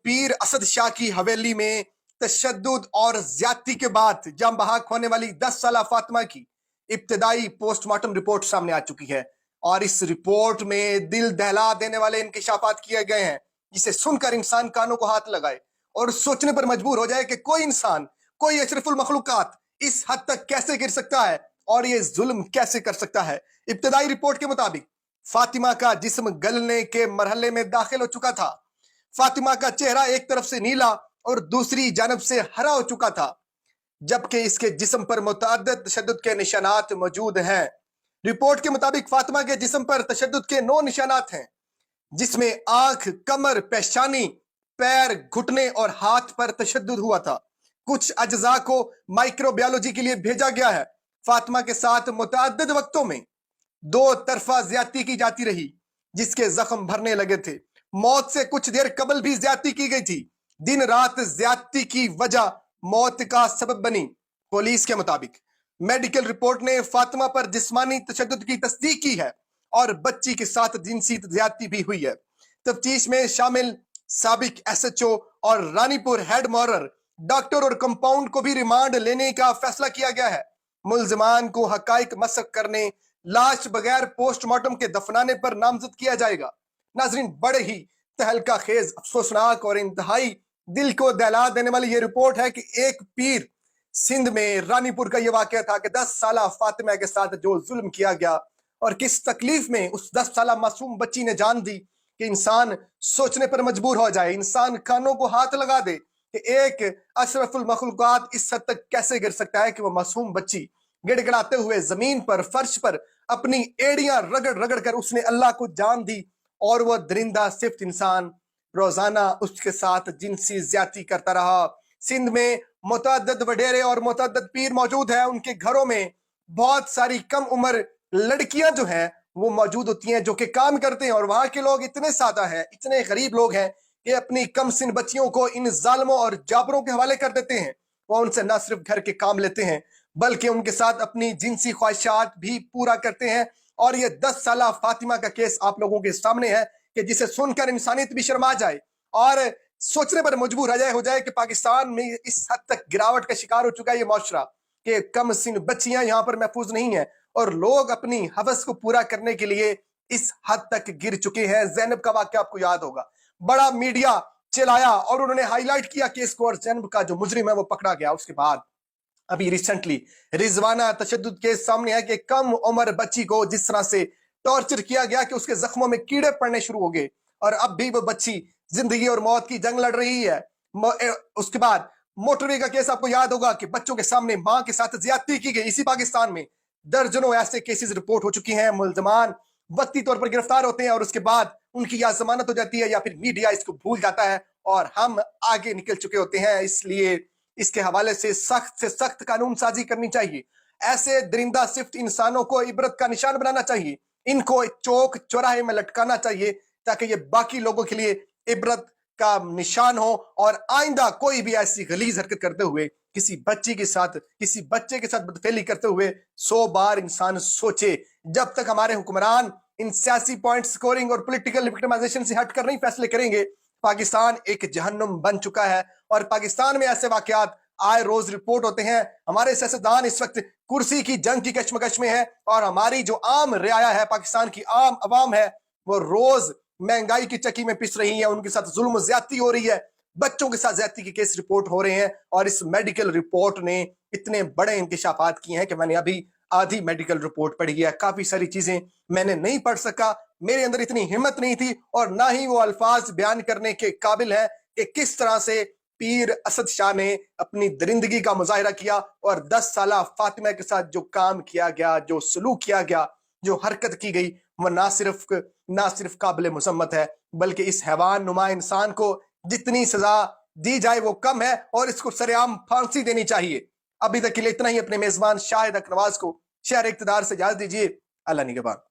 पीर असद शाह की हवेली में तशद्दुद और ज्यादती के बाद जान बहक होने वाली 10 साल फातिमा की इब्तदाई पोस्टमार्टम रिपोर्ट सामने आ चुकी है और इस रिपोर्ट में दिल दहला देने वाले इंकशाफात किए गए हैं जिसे सुनकर इंसान कानों को हाथ लगाए और सोचने पर मजबूर हो जाए कि कोई इंसान, कोई अशरफुल मखलूकात इस हद तक कैसे गिर सकता है और ये जुल्म कैसे कर सकता है। इब्तदाई रिपोर्ट के मुताबिक फातिमा का जिस्म गलने के मरहले में दाखिल हो चुका था। फातिमा का चेहरा एक तरफ से नीला और दूसरी जानब से हरा हो चुका था, जबकि इसके जिस्म पर मुतअद्दिद तशद्दुद के निशानात मौजूद हैं। रिपोर्ट के मुताबिक फातिमा के जिस्म पर तशद्दुद के 9 निशानात हैं, जिसमें आंख, कमर, पेशानी, पैर, घुटने और हाथ पर तशद्दुद हुआ था। कुछ अज्जा को माइक्रोबायोलॉजी के लिए भेजा गया है। फातिमा के साथ मुतअद्दिद वक्तों में 2 तरफा ज्यादती की जाती रही, जिसके जख्म भरने लगे थे। मौत से कुछ देर कबल भी ज्यादती की गई थी। दिन रात ज्यादती की वजह मौत का सबब बनी। पुलिस के मुताबिक मेडिकल रिपोर्ट ने फातिमा पर जिस्मानी तशद्दुद की तस्दीक की है और बच्ची के साथ जिनसी ज्यादती भी हुई है। तफ्तीश में शामिल साबिक एसएचओ और रानीपुर हेड मॉरर, डॉक्टर और कंपाउंड को भी रिमांड लेने का फैसला किया गया है। मुल्जिमान को हकाइक मसक करने, लाश बगैर पोस्टमार्टम के दफनाने पर नामजद किया जाएगा। नाजरीन, बड़े ही तहलका खेज, अफसोसनाक और इंतहाई दिल को दहला देने वाली ये रिपोर्ट है कि एक पीर सिंध में रानीपुर का ये वाकया था कि 10 साल फातिमा के साथ जो जुल्म किया गया और किस तकलीफ में उस 10 साल मासूम बच्ची ने जान दी कि इंसान सोचने पर मजबूर हो जाए, इंसान कानों को हाथ लगा दे कि एक अशरफुल मखलूकात इस हद तक कैसे गिर सकता है कि वो मासूम बच्ची गिड़गिड़ाते हुए जमीन पर, फर्श पर अपनी एड़ियां रगड़ रगड़ कर उसने अल्लाह को जान दी और वह दरिंदा सिफ्त इंसान रोजाना उसके साथ जिनसी ज्यादती करता रहा। सिंध में मुतअद्दिद वडेरे और मुतअद्दिद पीर मौजूद है। उनके घरों में बहुत सारी कम उम्र लड़कियां जो हैं वो मौजूद होती हैं जो कि काम करते हैं और वहां के लोग इतने सादा हैं, इतने गरीब लोग हैं कि अपनी कम सिन बच्चियों को इन जालिमों और जाबरों के हवाले कर देते हैं। वो उनसे न सिर्फ घर के काम लेते हैं बल्कि उनके साथ अपनी जिनसी ख्वाहिशात भी पूरा करते हैं। और ये 10 साल फातिमा का केस आप लोगों के सामने है कि जिसे सुनकर इंसानियत भी शर्मा जाए और सोचने पर मजबूर हो जाए कि पाकिस्तान में इस हद तक गिरावट का शिकार हो चुका है ये माशरा कि कम सिन बच्चियां यहाँ पर महफूज नहीं है और लोग अपनी हवस को पूरा करने के लिए इस हद तक गिर चुके हैं। ज़ैनब का वाकया आपको याद होगा, बड़ा मीडिया चलाया और उन्होंने हाईलाइट किया केस को और ज़ैनब का जो मुजरिम है वो पकड़ा गया। उसके बाद अभी रिसेंटली रिजवाना तशद्दुद केस सामने है कि कम उम्र बच्ची को जिस तरह से टॉर्चर किया गया कि उसके जख्मों में कीड़े पड़ने शुरू हो गए और अब भी वो बच्ची जिंदगी और मौत की जंग लड़ रही है। उसके बाद मोटरवे का केस आपको याद होगा कि बच्चों के सामने मां के साथ ज्यादती की गई। इसी पाकिस्तान में दर्जनों ऐसे केसेस रिपोर्ट हो चुकी हैं। मुल्जमान वक्ती तौर पर गिरफ्तार होते हैं और उसके बाद उनकी या जमानत हो जाती है या फिर मीडिया इसको भूल जाता है और हम आगे निकल चुके होते हैं। इसलिए इसके हवाले से सख्त कानून साजी करनी चाहिए। ऐसे दरिंदा सिफ्त इंसानों को इबरत का निशान बनाना चाहिए, इनको चौक चौराहे में लटकाना चाहिए ताकि ये बाकी लोगों के लिए इबरत का निशान हो और आइंदा कोई भी ऐसी गलीज हरकत करते हुए किसी बच्चे के साथ बदफेली करते हुए 100 बार इंसान सोचे। जब तक हमारे हुक्मरान इन सियासी पॉइंट स्कोरिंग और पॉलिटिकल विक्टिमाइजेशन से हटकर नहीं फैसले करेंगे, पाकिस्तान एक जहन्नुम बन चुका है। और पाकिस्तान में ऐसे वाकयात आए रोज रिपोर्ट होते हैं। हमारे सियासतदान इस वक्त कुर्सी की जंग की कशमकश में है और हमारी जो आम रियाया है, पाकिस्तान की आम अवाम है, वो रोज महंगाई की चक्की में पिस रही है। उनके साथ जुल्म ज्यादती हो रही है, बच्चों के साथ ज्यादती के केस रिपोर्ट हो रहे हैं और इस मेडिकल रिपोर्ट ने इतने बड़े इंकशाफात किए हैं कि मैंने अभी आधी मेडिकल रिपोर्ट पढ़ी है। काफी सारी चीजें मैंने नहीं पढ़ सका, मेरे अंदर इतनी हिम्मत नहीं थी और ना ही वो अल्फाज बयान करने के काबिल है कि किस तरह से पीर असद शाह ने अपनी दरिंदगी का मुजाहिरा किया और 10 साल फातिमा के साथ जो काम किया गया, जो सलूक किया गया, जो हरकत की गई, वो ना सिर्फ काबिल मुसम्मत है बल्कि इस हैवान नुमा इंसान को जितनी सजा दी जाए वो कम है और इसको सरेआम फांसी देनी चाहिए। अभी तक के लिए इतना ही। अपने मेजबान शाहिद अकनवाज को शहर इक़्तिदार से इजाजत दीजिए। अल्लाह निगहबान।